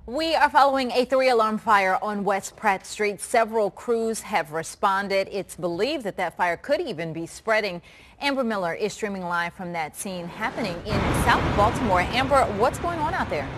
We are following a 3-alarm fire on West Pratt Street. Several crews have responded. It's believed that fire could even be spreading. Amber Miller is streaming live from that scene happening in South Baltimore. Amber, what's going on out there?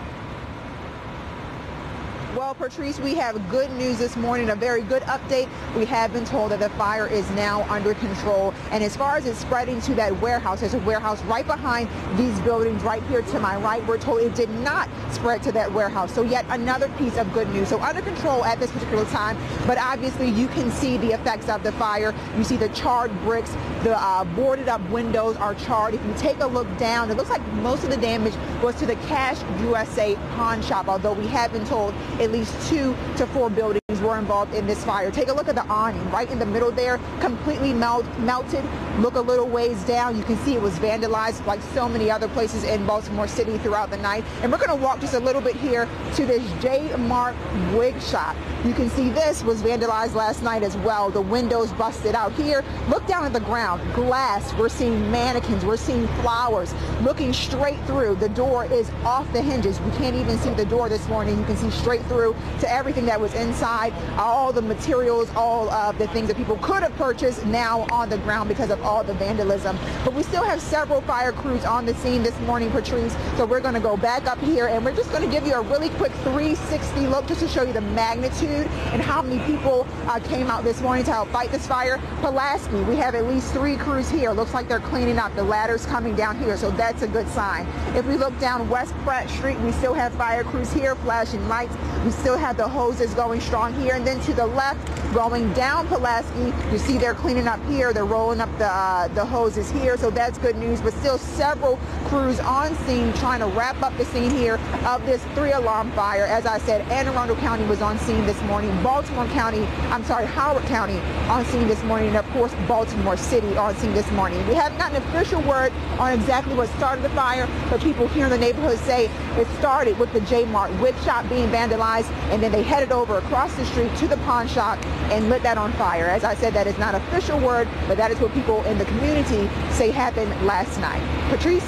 Well, Patrice, we have good news this morning, a very good update. We have been told that the fire is now under control. And as far as it's spreading to that warehouse, there's a warehouse right behind these buildings right here to my right. We're told it did not spread to that warehouse. So yet another piece of good news. So under control at this particular time, but obviously you can see the effects of the fire. You see the charred bricks, the boarded up windows are charred. If you take a look down, it looks like most of the damage was to the Cash USA pawn shop, although we have been told at least 2 to 4 buildings were involved in this fire. Take a look at the awning right in the middle there, completely melted. Look a little ways down, you can see it was vandalized like so many other places in Baltimore City throughout the night. And we're going to walk just a little bit here to this J Mark wig shop. You can see this was vandalized last night as well. The windows busted out here. Look down at the ground, glass. We're seeing mannequins, we're seeing flowers looking straight through. The door is off the hinges. We can't even see the door this morning. You can see straight through to everything that was inside. All the materials, all of the things that people could have purchased now on the ground because of all the vandalism. But we still have several fire crews on the scene this morning, Patrice. So we're going to go back up here and we're just going to give you a really quick 360 look just to show you the magnitude and how many people came out this morning to help fight this fire. Pulaski, we have at least 3 crews here. Looks like they're cleaning up. The ladders coming down here, so that's a good sign. If we look down West Pratt Street, we still have fire crews here flashing lights. We still have the hoses going strong here. And then to the left, going down Pulaski, you see they're cleaning up here. They're rolling up the hoses here, so that's good news. But still several crews on scene trying to wrap up the scene here of this 3-alarm fire. As I said, Anne Arundel County was on scene this morning. Howard County on scene this morning. And of course, Baltimore City on scene this morning. We haven't gotten an official word on exactly what started the fire, but people here in the neighborhood say it started with the J Mart wig shop being vandalized, and then they headed over across the street to the pawn shop and lit that on fire. As I said, that is not official word, but that is what people in the community say happened last night. Patrice?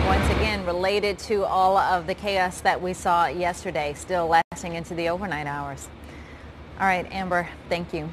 Once again, related to all of the chaos that we saw yesterday, still lasting into the overnight hours. All right, Amber, thank you.